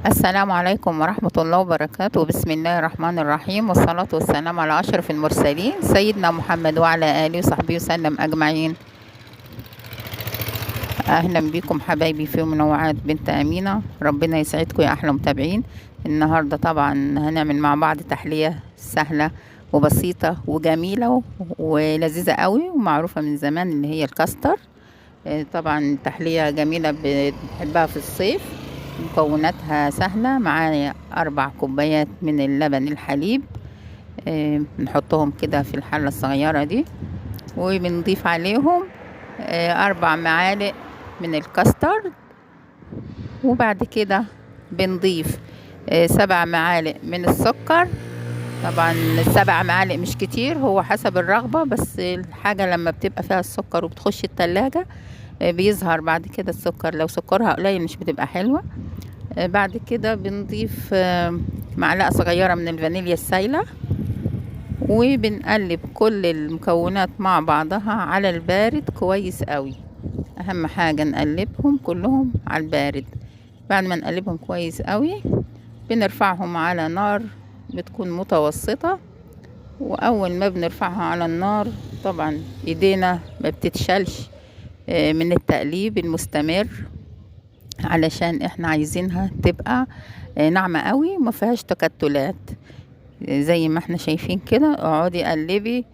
السلام عليكم ورحمة الله وبركاته. بسم الله الرحمن الرحيم، والصلاة والسلام على أشرف المرسلين سيدنا محمد وعلى آله وصحبه وسلم أجمعين. أهلا بكم حبايبي في منوعات بنت أمينة، ربنا يسعدكم يا أحلى متابعين. النهاردة طبعا هنعمل مع بعض تحلية سهلة وبسيطة وجميلة ولذيذة قوي ومعروفة من زمان اللي هي الكاستر. طبعا تحلية جميلة بنحبها في الصيف. مكوناتها سهلة، معايا 4 كوبايات من اللبن الحليب، بنحطهم كده في الحلة الصغيرة دي، وبنضيف عليهم 4 معالق من الكاسترد، وبعد كده بنضيف 7 معالق من السكر. طبعا 7 معالق مش كتير، هو حسب الرغبة، بس الحاجة لما بتبقى فيها السكر وبتخش التلاجة بيظهر بعد كده السكر، لو سكرها قليل مش بتبقى حلوة. بعد كده بنضيف معلقة صغيرة من الفانيليا السايلة، وبنقلب كل المكونات مع بعضها على البارد كويس قوي. اهم حاجة نقلبهم كلهم على البارد. بعد ما نقلبهم كويس قوي بنرفعهم على نار بتكون متوسطة، واول ما بنرفعها على النار طبعا ايدينا ما بتتشالش من التقليب المستمر، علشان احنا عايزينها تبقى ناعمة قوي وما فيهاش تكتلات. زي ما احنا شايفين كده، اقعدي قلبي،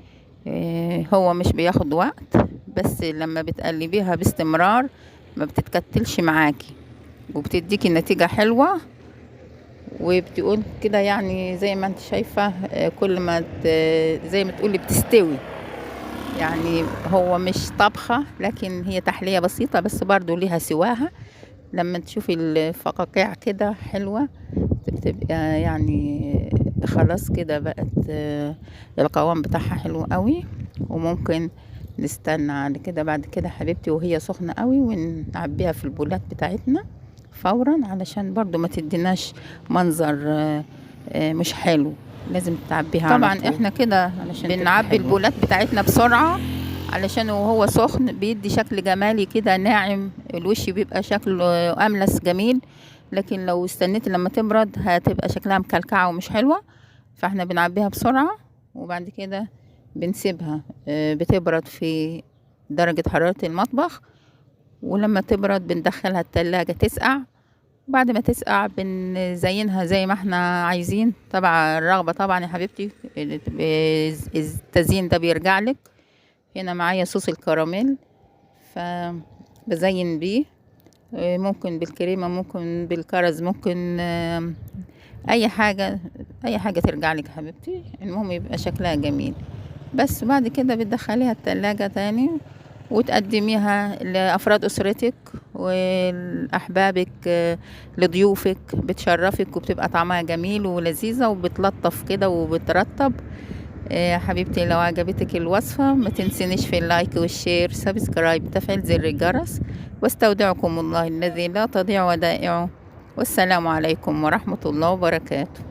هو مش بياخد وقت، بس لما بتقلبيها باستمرار ما بتتكتلش معاكي وبتديكي نتيجة حلوة. وبتقول كده يعني زي ما انت شايفة، كل ما زي ما تقولي بتستوي. يعني هو مش طبخة، لكن هي تحلية بسيطة بس برضو ليها سواها. لما تشوفي الفقاقيع كده حلوة بتبقى يعني خلاص كده بقت القوام بتاعها حلو قوي. وممكن نستنى على كده بعد كده حبيبتي وهي سخنة قوي، ونعبيها في البولات بتاعتنا فورا، علشان برضو ما تديناش منظر مش حلو. لازم تعبيها طبعا على طول. احنا كده بنعبي البولات بتاعتنا بسرعة، علشان وهو سخن بيدي شكل جمالي كده ناعم، الوش بيبقى شكله أملس جميل. لكن لو استنيت لما تبرد هتبقى شكلها مكلكعة ومش حلوة. فاحنا بنعبيها بسرعة، وبعد كده بنسيبها بتبرد في درجة حرارة المطبخ، ولما تبرد بندخلها التلاجة تسقع. بعد ما تسقع بنزينها زي ما احنا عايزين، طبعا الرغبة طبعا يا حبيبتي، التزيين ده بيرجع لك. هنا معايا صوص الكراميل فبزين بيه، ممكن بالكريمة، ممكن بالكرز، ممكن اي حاجة، اي حاجة ترجع لك حبيبتي، المهم يبقى شكلها جميل. بس بعد كده بتدخليها التلاجة تاني وتقدميها لأفراد أسرتك ولأحبابك، لضيوفك، بتشرفك وبتبقى طعمها جميل ولذيذة وبتلطف كده وبترطب. حبيبتي لو عجبتك الوصفة ما تنسينيش في اللايك والشير، سبسكرايب، تفعيل زر الجرس. واستودعكم الله الذي لا تضيع ودائعه، والسلام عليكم ورحمة الله وبركاته.